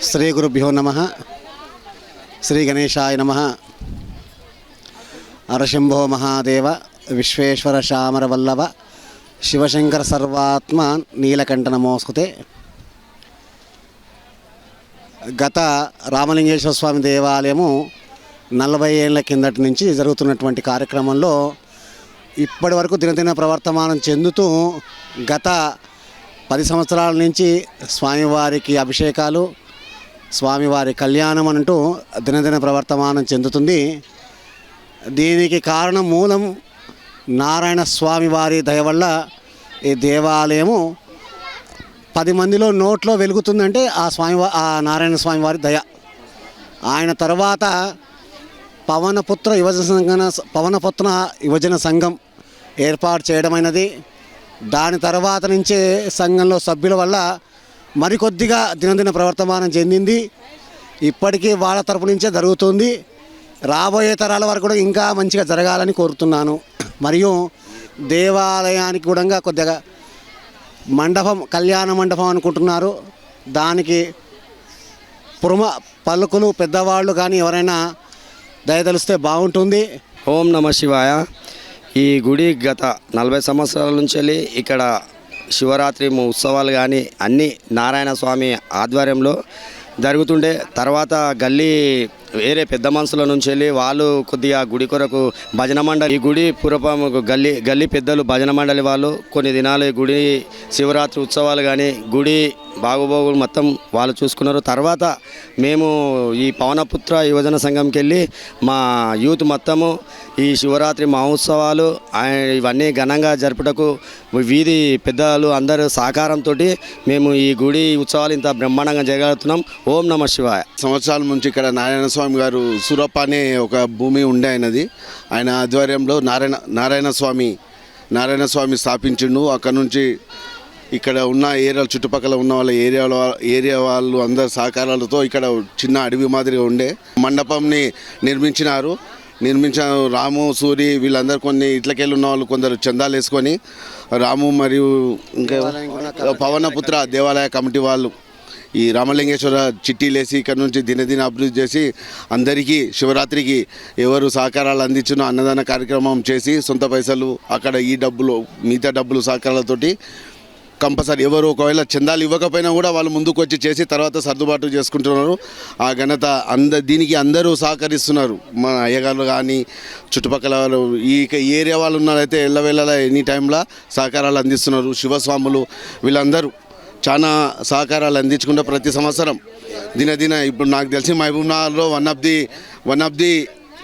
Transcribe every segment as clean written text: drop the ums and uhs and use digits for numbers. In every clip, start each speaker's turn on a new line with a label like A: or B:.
A: శ్రీ గురుభ్యో నమః. శ్రీ గణేశాయ నమః. నరసింహో మహాదేవ విశ్వేశ్వర శామర వల్లభ శివశంకర సర్వాత్మ నీలకంఠ నమోస్తుతే. గత రామలింగేశ్వర స్వామి దేవాలయము 40 ఏళ్ల కిందటి నుంచి జరుగుతున్నటువంటి కార్యక్రమంలో ఇప్పటి వరకు దినదిన ప్రవర్తమానం చెందుతూ గత 10 సంవత్సరాల నుంచి స్వామివారికి అభిషేకాలు, స్వామివారి కళ్యాణం అంటూ దినదిన ప్రవర్తమానం చెందుతుంది. దీనికి కారణం మూలం నారాయణ స్వామివారి దయ వల్ల ఈ దేవాలయము 10 మందిలో నోట్లో వెలుగుతుందంటే ఆ నారాయణ స్వామివారి దయ. ఆయన తర్వాత పవనపుత్ర యువజన సంఘం ఏర్పాటు చేయడమైనది. దాని తర్వాత నుంచే సంఘంలో సభ్యుల వల్ల మరికొద్దిగా దినదిన ప్రవర్తమానం చెందింది. ఇప్పటికీ వాళ్ళ తరపు నుంచే జరుగుతుంది. రాబోయే తరాల వరకు కూడా ఇంకా మంచిగా జరగాలని కోరుతున్నాను. మరియు దేవాలయానికి కూడా కొద్దిగా మండపం, కళ్యాణ మండపం అనుకుంటున్నారు. దానికి పలుకులు పెద్దవాళ్ళు కానీ ఎవరైనా దయతలిస్తే బాగుంటుంది.
B: ఓం నమ శివాయ. ఈ గుడి గత 40 సంవత్సరాల నుంచి వెళ్ళి ఇక్కడ శివరాత్రి ఉత్సవాలు కానీ అన్నీ నారాయణ స్వామి ఆధ్వర్యంలో జరుగుతుండే. తర్వాత గల్లీ వేరే పెద్ద మనుషుల నుంచి వెళ్ళి వాళ్ళు కొద్దిగా గుడి కొరకు భజన మండలి, ఈ గుడి పూర్వం గల్లీ పెద్దలు భజన మండలి వాళ్ళు కొన్ని దినాలు ఈ గుడి శివరాత్రి ఉత్సవాలు కానీ గుడి బాగుబాగులు మొత్తం వాళ్ళు చూసుకున్నారు. తర్వాత మేము ఈ పవనపుత్ర యువజన సంఘంకి వెళ్ళి మా యూత్ మొత్తము ఈ శివరాత్రి మహోత్సవాలు ఇవన్నీ ఘనంగా జరుపుటకు వీధి పెద్దలు అందరూ సహకారంతో మేము ఈ గుడి ఉత్సవాలు ఇంత బ్రహ్మాండంగా జరగలుగుతున్నాం. ఓం నమ శివాయ.
C: సంవత్సరాల నుంచి ఇక్కడ నారాయణ స్వామి గారు సురప్ప అనే ఒక భూమి ఉండే ఆయన ఆధ్వర్యంలో నారాయణ స్వామి స్థాపించిండు. అక్కడ నుంచి ఇక్కడ ఉన్న ఏరియాలు చుట్టుపక్కల ఉన్న వాళ్ళ ఏరియా వాళ్ళు అందరి సహకారాలతో ఇక్కడ చిన్న అడవి మాదిరిగా ఉండే మండపంని నిర్మించిన రాము, సూరి వీళ్ళందరూ కొన్ని ఇట్లకెళ్ళి ఉన్న వాళ్ళు కొందరు చందాలు వేసుకొని రాము మరియు ఇంకా పవనపుత్ర దేవాలయ కమిటీ వాళ్ళు ఈ రామలింగేశ్వర చిట్టీలేసి ఇక్కడ నుంచి దినదిన అభివృద్ధి చేసి అందరికీ శివరాత్రికి ఎవరు సహకారాలు అందించినో అన్నదాన కార్యక్రమం చేసి సొంత పైసలు అక్కడ ఈ డబ్బులు మిగతా డబ్బులు సహకారాలతోటి కంపల్సరీ ఎవరు ఒకవేళ చందాలు ఇవ్వకపోయినా కూడా వాళ్ళు ముందుకు వచ్చి చేసి తర్వాత సర్దుబాటు చేసుకుంటున్నారు. ఆ ఘనత దీనికి అందరూ సహకరిస్తున్నారు. మన అయ్యగారు కానీ చుట్టుపక్కల వాళ్ళు ఈ ఏరియా వాళ్ళు ఉన్నారైతే ఎల్లవేళలా ఎనీ టైంలో సహకారాలు అందిస్తున్నారు. శివస్వాములు వీళ్ళందరూ చాలా సహకారాలు అందించుకుంటే ప్రతి సంవత్సరం దినదిన ఇప్పుడు నాకు తెలిసి మహబూబ్నగర్లో వన్ ఆఫ్ ది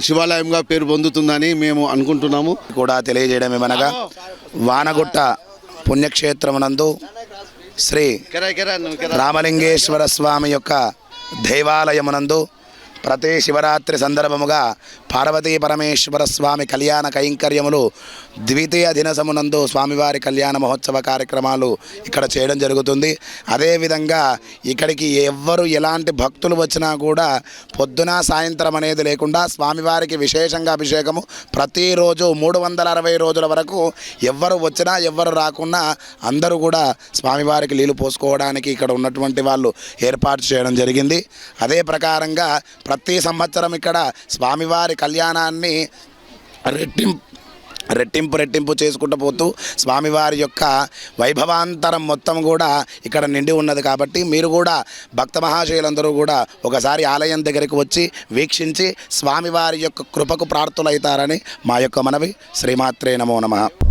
C: శివాలయంగా పేరు పొందుతుందని మేము అనుకుంటున్నాము.
D: కూడా తెలియజేయడం ఏమనగా వానగుట్ట పుణ్యక్షేత్రమునందు శ్రీ రామలింగేశ్వర స్వామి యొక్క దేవాలయమునందు ప్రతి శివరాత్రి సందర్భముగా పార్వతీ పరమేశ్వర స్వామి కళ్యాణ కైంకర్యములు ద్వితీయ దినసమునందు స్వామివారి కళ్యాణ మహోత్సవ కార్యక్రమాలు ఇక్కడ చేయడం జరుగుతుంది. అదేవిధంగా ఇక్కడికి ఎవ్వరు ఎలాంటి భక్తులు వచ్చినా కూడా పొద్దున సాయంత్రం అనేది లేకుండా స్వామివారికి విశేషంగా అభిషేకము ప్రతిరోజు 360 రోజుల వరకు ఎవ్వరు వచ్చినా ఎవ్వరు రాకున్నా అందరూ కూడా స్వామివారికి నీళ్లు పోసుకోవడానికి ఇక్కడ ఉన్నటువంటి వాళ్ళు ఏర్పాటు చేయడం జరిగింది. అదే ప్రకారంగా ప్రతి సంవత్సరం ఇక్కడ స్వామివారి కళ్యాణాన్ని రెట్టింపు చేసుకుంటూ పోతూ స్వామివారి యొక్క వైభవాంతరం మొత్తం కూడా ఇక్కడ నిండి ఉన్నది. కాబట్టి మీరు కూడా భక్త మహాశయులందరూ కూడా ఒకసారి ఆలయం దగ్గరికి వచ్చి వీక్షించి స్వామివారి యొక్క కృపకు ప్రార్థులవుతారని మా యొక్క మనవి. శ్రీమాత్రే నమో నమః.